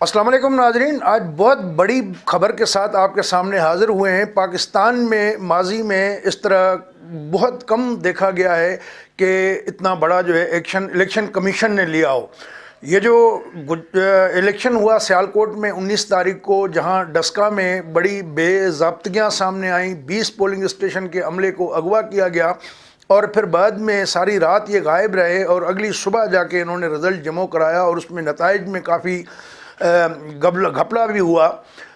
السلام علیکم ناظرین، آج بہت بڑی خبر کے ساتھ آپ کے سامنے حاضر ہوئے ہیں۔ پاکستان میں ماضی میں اس طرح بہت کم دیکھا گیا ہے کہ اتنا بڑا جو ہے ایکشن الیکشن کمیشن نے لیا ہو۔ یہ جو الیکشن ہوا سیالکوٹ میں 19 تاریخ کو، جہاں ڈسکا میں بڑی بے ضابطگیاں سامنے آئیں، 20 پولنگ اسٹیشن کے عملے کو اغوا کیا گیا اور پھر بعد میں ساری رات یہ غائب رہے اور اگلی صبح جا کے انہوں نے رزلٹ جمع کرایا اور اس میں نتائج میں کافی گھپلا بھی ہوا۔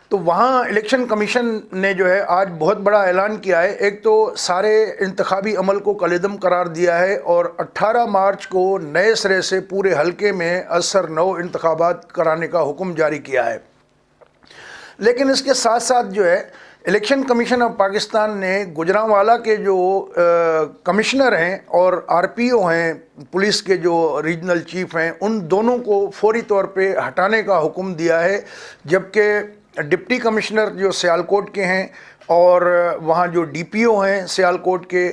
تو وہاں الیکشن کمیشن نے جو ہے آج بہت بڑا اعلان کیا ہے۔ ایک تو سارے انتخابی عمل کو کالعدم قرار دیا ہے اور 18 مارچ کو نئے سرے سے پورے حلقے میں ازسر نو انتخابات کرانے کا حکم جاری کیا ہے۔ لیکن اس کے ساتھ ساتھ جو ہے الیکشن کمیشن آف پاکستان نے گوجرانوالا کے جو کمشنر ہیں اور آر پی او ہیں، پولیس کے جو ریجنل چیف ہیں، ان دونوں کو فوری طور پہ ہٹانے کا حکم دیا ہے، جبکہ ڈپٹی کمشنر جو سیالکوٹ کے ہیں اور وہاں جو ڈی پی او ہیں سیالکوٹ کے،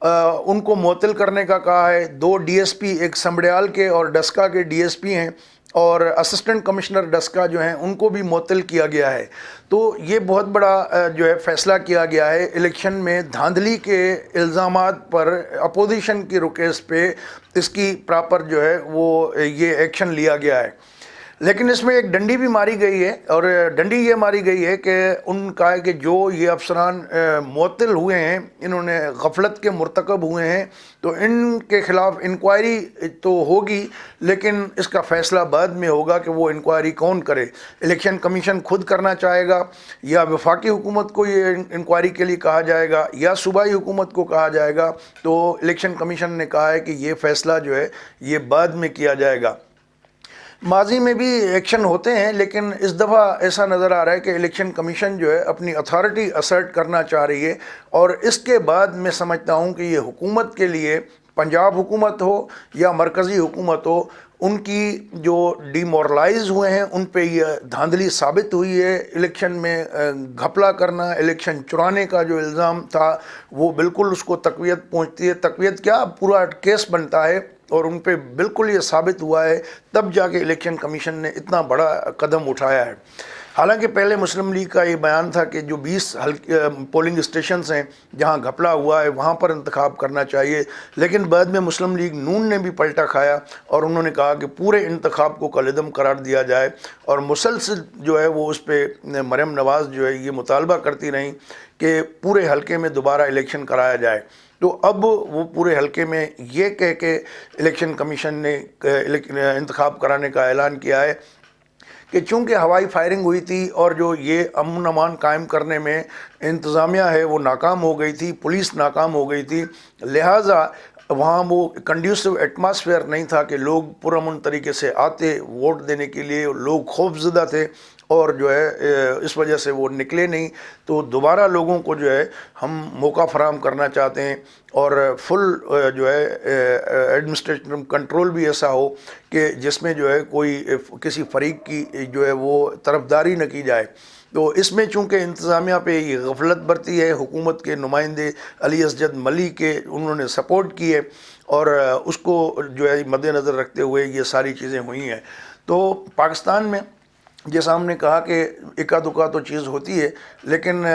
ان کو معطل کرنے کا کہا ہے۔ 2 ڈی ایس پی، ایک سمبڑیال کے اور ڈسکا کے ڈی ایس پی ہیں، اور اسسٹنٹ کمشنر ڈسکا جو ہیں ان کو بھی معطل کیا گیا ہے۔ تو یہ بہت بڑا جو ہے فیصلہ کیا گیا ہے الیکشن میں دھاندلی کے الزامات پر، اپوزیشن کی رکیز پہ اس کی پراپر جو ہے وہ یہ ایکشن لیا گیا ہے۔ لیکن اس میں ایک ڈنڈی بھی ماری گئی ہے، اور ڈنڈی یہ ماری گئی ہے کہ ان کا ہے کہ جو یہ افسران معطل ہوئے ہیں، انہوں نے غفلت کے مرتکب ہوئے ہیں، تو ان کے خلاف انکوائری تو ہوگی، لیکن اس کا فیصلہ بعد میں ہوگا کہ وہ انکوائری کون کرے۔ الیکشن کمیشن خود کرنا چاہے گا، یا وفاقی حکومت کو یہ انکوائری کے لیے کہا جائے گا، یا صوبائی حکومت کو کہا جائے گا۔ تو الیکشن کمیشن نے کہا ہے کہ یہ فیصلہ جو ہے یہ بعد میں کیا جائے گا۔ ماضی میں بھی ایکشن ہوتے ہیں، لیکن اس دفعہ ایسا نظر آ رہا ہے کہ الیکشن کمیشن جو ہے اپنی اتھارٹی اسرٹ کرنا چاہ رہی ہے، اور اس کے بعد میں سمجھتا ہوں کہ یہ حکومت کے لیے، پنجاب حکومت ہو یا مرکزی حکومت ہو، ان کی جو ڈی مورلائز ہوئے ہیں ان پہ یہ دھاندلی ثابت ہوئی ہے۔ الیکشن میں گھپلا کرنا، الیکشن چرانے کا جو الزام تھا وہ بالکل اس کو تقویت پہنچتی ہے، تقویت کیا پورا کیس بنتا ہے، اور ان پہ بالکل یہ ثابت ہوا ہے، تب جا کے الیکشن کمیشن نے اتنا بڑا قدم اٹھایا ہے۔ حالانکہ پہلے مسلم لیگ کا یہ بیان تھا کہ جو 20 پولنگ اسٹیشنز ہیں جہاں گھپلا ہوا ہے وہاں پر انتخاب کرنا چاہیے، لیکن بعد میں مسلم لیگ نون نے بھی پلٹا کھایا اور انہوں نے کہا کہ پورے انتخاب کو کالعدم قرار دیا جائے، اور مسلسل جو ہے وہ اس پہ مریم نواز جو ہے یہ مطالبہ کرتی رہیں کہ پورے حلقے میں دوبارہ الیکشن کرایا جائے۔ تو اب وہ پورے حلقے میں یہ کہہ کے الیکشن کمیشن نے انتخاب کرانے کا اعلان کیا ہے کہ چونکہ ہوائی فائرنگ ہوئی تھی اور جو یہ امن امان قائم کرنے میں انتظامیہ ہے وہ ناکام ہو گئی تھی، پولیس ناکام ہو گئی تھی، لہٰذا وہاں وہ کنڈیوسو ایٹماسفیئر نہیں تھا کہ لوگ پرامن طریقے سے آتے ووٹ دینے کے لیے، لوگ خوف زدہ تھے، اور جو ہے اس وجہ سے وہ نکلے نہیں۔ تو دوبارہ لوگوں کو جو ہے ہم موقع فراہم کرنا چاہتے ہیں، اور فل جو ہے ایڈمنسٹریٹو کنٹرول بھی ایسا ہو کہ جس میں جو ہے کوئی کسی فریق کی جو ہے وہ طرفداری نہ کی جائے۔ تو اس میں چونکہ انتظامیہ پہ یہ غفلت برتی ہے، حکومت کے نمائندے علی اسجد ملی کے انہوں نے سپورٹ کی ہے، اور اس کو جو ہے مد نظر رکھتے ہوئے یہ ساری چیزیں ہوئی ہیں۔ تو پاکستان میں جیسا ہم نے کہا کہ اکا دکا تو چیز ہوتی ہے، لیکن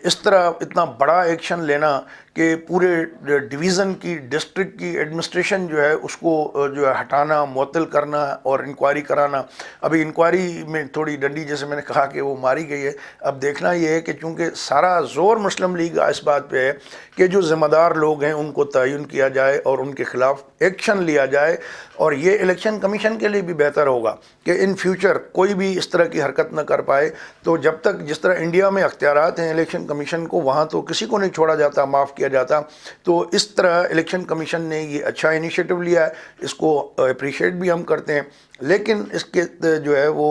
اس طرح اتنا بڑا ایکشن لینا کہ پورے ڈویژن کی، ڈسٹرکٹ کی ایڈمنسٹریشن جو ہے اس کو جو ہے ہٹانا، معطل کرنا اور انکوائری کرانا۔ ابھی انکوائری میں تھوڑی ڈنڈی جیسے میں نے کہا کہ وہ ماری گئی ہے۔ اب دیکھنا یہ ہے کہ چونکہ سارا زور مسلم لیگ اس بات پہ ہے کہ جو ذمہ دار لوگ ہیں ان کو تعین کیا جائے اور ان کے خلاف ایکشن لیا جائے، اور یہ الیکشن کمیشن کے لیے بھی بہتر ہوگا کہ ان فیوچر کوئی بھی اس طرح کی حرکت نہ کر پائے۔ تو جب تک جس طرح انڈیا میں اختیارات ہیں الیکشن کمیشن کو، وہاں تو کسی کو نہیں چھوڑا جاتا، معاف کیا جاتا، تو اس طرح الیکشن کمیشن نے یہ اچھا انیشیٹو لیا ہے، اس کو اپریشیٹ بھی ہم کرتے ہیں، لیکن اس کے جو ہے وہ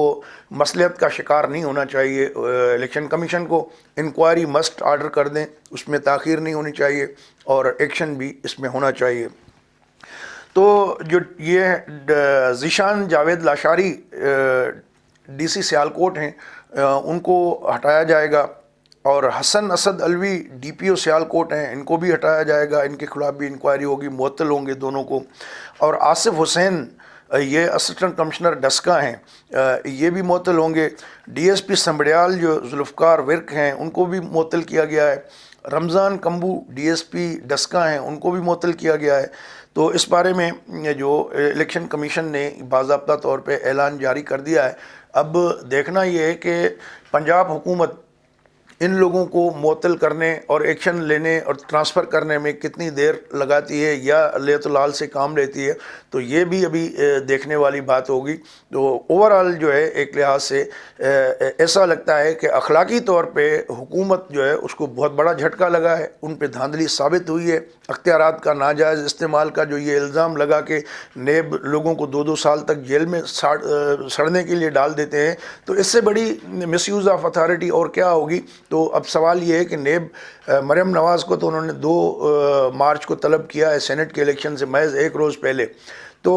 مصلحت کا شکار نہیں ہونا چاہیے۔ الیکشن کمیشن کو انکوائری مسٹ آرڈر کر دیں، اس میں تاخیر نہیں ہونی چاہیے، اور ایکشن بھی اس میں ہونا چاہیے۔ تو جو یہ ذیشان جاوید لاشاری ڈی سی سیالکوٹ ہیں ان کو ہٹایا جائے گا، اور حسن اسد علوی ڈی پی او سیالکوٹ ہیں ان کو بھی ہٹایا جائے گا، ان کے خلاف بھی انکوائری ہوگی، معطل ہوں گے دونوں کو۔ اور آصف حسین یہ اسسٹنٹ کمشنر ڈسکا ہیں یہ بھی معطل ہوں گے. ڈی ایس پی سمبڑیال جو ذوالفقار ورک ہیں ان کو بھی معطل کیا گیا ہے. رمضان Kumbo D S P Daska ہیں ان کو بھی معطل کیا گیا ہے. تو اس بارے میں جو الیکشن کمیشن نے باضابطہ طور پہ اعلان جاری کر دیا ہے. اب دیکھنا یہ ہے کہ پنجاب حکومت ان لوگوں کو معطل کرنے اور ایکشن لینے اور ٹرانسفر کرنے میں کتنی دیر لگاتی ہے یا لیت و لال سے کام لیتی ہے, تو یہ بھی ابھی دیکھنے والی بات ہوگی. تو اوورآل جو ہے ایک لحاظ سے ایسا لگتا ہے کہ اخلاقی طور پہ حکومت جو ہے اس کو بہت بڑا جھٹکا لگا ہے, ان پہ دھاندلی ثابت ہوئی ہے. اختیارات کا ناجائز استعمال کا جو یہ الزام لگا کہ نیب لوگوں کو 2 سال تک جیل میں سڑنے کے لیے ڈال دیتے ہیں, تو اس سے بڑی مس یوز آف اتھارٹی اور کیا ہوگی. تو اب سوال یہ ہے کہ نیب مریم نواز کو تو انہوں نے 2 مارچ کو طلب کیا ہے سینٹ کے الیکشن سے محض 1 روز پہلے, تو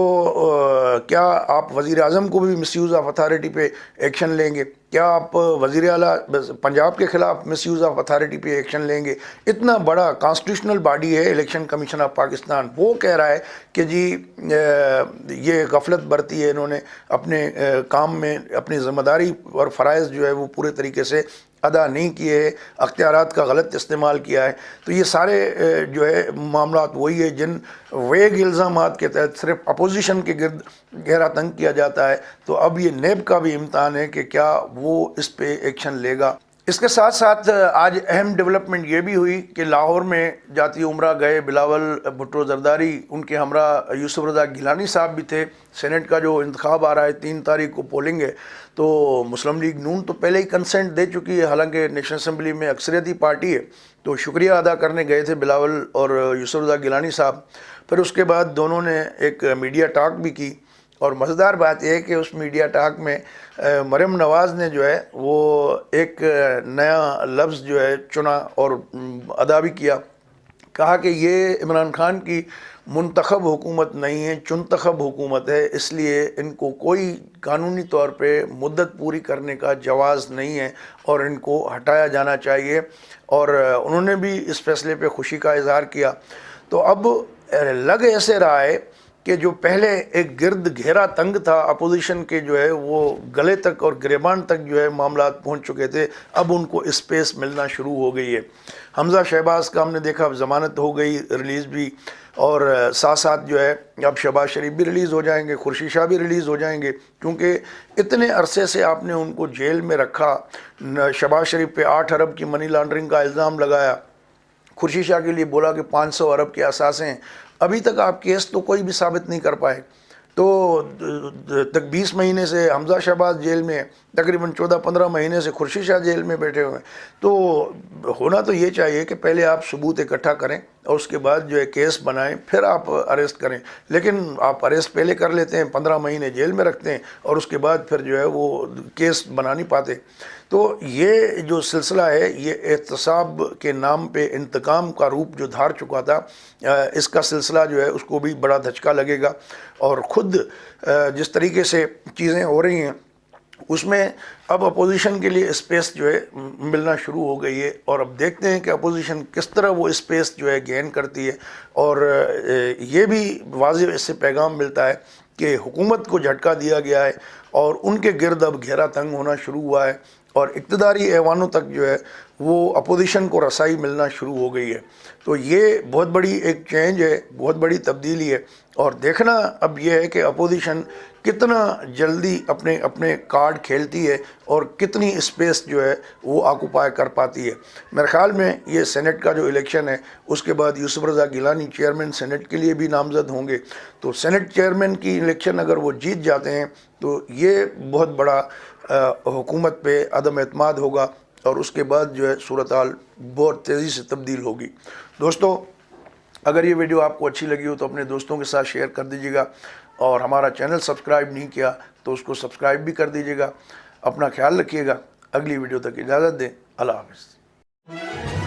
کیا آپ وزیر اعظم کو بھی مس یوز آف اتھارٹی پہ ایکشن لیں گے؟ کیا آپ وزیر اعلیٰ پنجاب کے خلاف مس یوز آف اتھارٹی پہ ایکشن لیں گے؟ اتنا بڑا کانسٹیٹیوشنل باڈی ہے الیکشن کمیشن آف پاکستان, وہ کہہ رہا ہے کہ جی یہ غفلت برتی ہے, انہوں نے اپنے کام میں اپنی ذمہ داری اور فرائض جو ہے وہ پورے طریقے سے ادا نہیں کیے, اختیارات کا غلط استعمال کیا ہے. تو یہ سارے جو ہے معاملات وہی ہے جن ویگ الزامات کے تحت صرف اپوزیشن کے گرد گہرا تنگ کیا جاتا ہے. تو اب یہ نیب کا بھی امتحان ہے کہ کیا وہ اس پہ ایکشن لے گا. اس کے ساتھ ساتھ آج اہم ڈیولپمنٹ یہ بھی ہوئی کہ لاہور میں جاتی عمرہ گئے بلاول بھٹو زرداری, ان کے ہمراہ یوسف رضا گیلانی صاحب بھی تھے. سینٹ کا جو انتخاب آ رہا ہے 3 تاریخ کو پولنگ ہے, تو مسلم لیگ نون تو پہلے ہی کنسنٹ دے چکی ہے, حالانکہ نیشنل اسمبلی میں اکثریتی پارٹی ہے. تو شکریہ ادا کرنے گئے تھے بلاول اور یوسف رضا گیلانی صاحب. پھر اس کے بعد دونوں نے ایک میڈیا ٹاک بھی کی, اور مزیدار بات یہ ہے کہ اس میڈیا ٹاک میں مریم نواز نے جو ہے وہ ایک نیا لفظ جو ہے چنا اور ادا بھی کیا. کہا کہ یہ عمران خان کی منتخب حکومت نہیں ہے, چنتخب حکومت ہے, اس لیے ان کو کوئی قانونی طور پہ مدت پوری کرنے کا جواز نہیں ہے اور ان کو ہٹایا جانا چاہیے. اور انہوں نے بھی اس فیصلے پہ خوشی کا اظہار کیا. تو اب لگ ایسے رہا ہے کہ جو پہلے ایک گرد گھیرا تنگ تھا اپوزیشن کے جو ہے وہ گلے تک اور گریبان تک جو ہے معاملات پہنچ چکے تھے, اب ان کو اسپیس ملنا شروع ہو گئی ہے. حمزہ شہباز کا ہم نے دیکھا ضمانت ہو گئی, ریلیز بھی, اور ساتھ ساتھ جو ہے اب شہباز شریف بھی ریلیز ہو جائیں گے, خورشید شاہ بھی ریلیز ہو جائیں گے, کیونکہ اتنے عرصے سے آپ نے ان کو جیل میں رکھا. شہباز شریف پہ 8 ارب کی منی لانڈرنگ کا الزام لگایا, خورشید شاہ کے لیے بولا کہ 500 ارب کے اثاثے ہیں. ابھی تک آپ کیس تو کوئی بھی ثابت نہیں کر پائے. تو 20 مہینے سے حمزہ شہباز جیل میں, تقریباً 14-15 مہینے سے خورشید شاہ جیل میں بیٹھے ہوئے ہیں. تو ہونا تو یہ چاہیے کہ پہلے آپ ثبوت اکٹھا کریں اور اس کے بعد جو ہے کیس بنائیں, پھر آپ اریسٹ کریں. لیکن آپ اریسٹ پہلے کر لیتے ہیں, 15 مہینے جیل میں رکھتے ہیں, اور اس کے بعد پھر جو ہے وہ کیس بنا نہیں پاتے. تو یہ جو سلسلہ ہے یہ احتساب کے نام پہ انتقام کا روپ جو دھار چکا تھا, اس کا سلسلہ جو ہے اس کو بھی بڑا دھچکا لگے گا. اور خود جس طریقے سے چیزیں ہو رہی ہیں اس میں اب اپوزیشن کے لیے اسپیس جو ہے ملنا شروع ہو گئی ہے, اور اب دیکھتے ہیں کہ اپوزیشن کس طرح وہ اسپیس جو ہے گین کرتی ہے. اور یہ بھی واضح اس سے پیغام ملتا ہے کہ حکومت کو جھٹکا دیا گیا ہے اور ان کے گرد اب گھیرا تنگ ہونا شروع ہوا ہے, اور اقتداری ایوانوں تک جو ہے وہ اپوزیشن کو رسائی ملنا شروع ہو گئی ہے. تو یہ بہت بڑی ایک چینج ہے, بہت بڑی تبدیلی ہے, اور دیکھنا اب یہ ہے کہ اپوزیشن کتنا جلدی اپنے کارڈ کھیلتی ہے اور کتنی اسپیس جو ہے وہ آکوپائی کر پاتی ہے. میرے خیال میں یہ سینٹ کا جو الیکشن ہے اس کے بعد یوسف رضا گیلانی چیئرمین سینٹ کے لیے بھی نامزد ہوں گے. تو سینٹ چیئرمین کی الیکشن اگر وہ جیت جاتے ہیں تو یہ بہت بڑا حکومت پہ عدم اعتماد ہوگا, اور اس کے بعد جو ہے صورتحال بہت تیزی سے تبدیل ہوگی. دوستو, اگر یہ ویڈیو آپ کو اچھی لگی ہو تو اپنے دوستوں کے ساتھ شیئر کر دیجیے گا, اور ہمارا چینل سبسکرائب نہیں کیا تو اس کو سبسکرائب بھی کر دیجیے گا. اپنا خیال رکھیے گا. اگلی ویڈیو تک اجازت دیں. اللہ حافظ.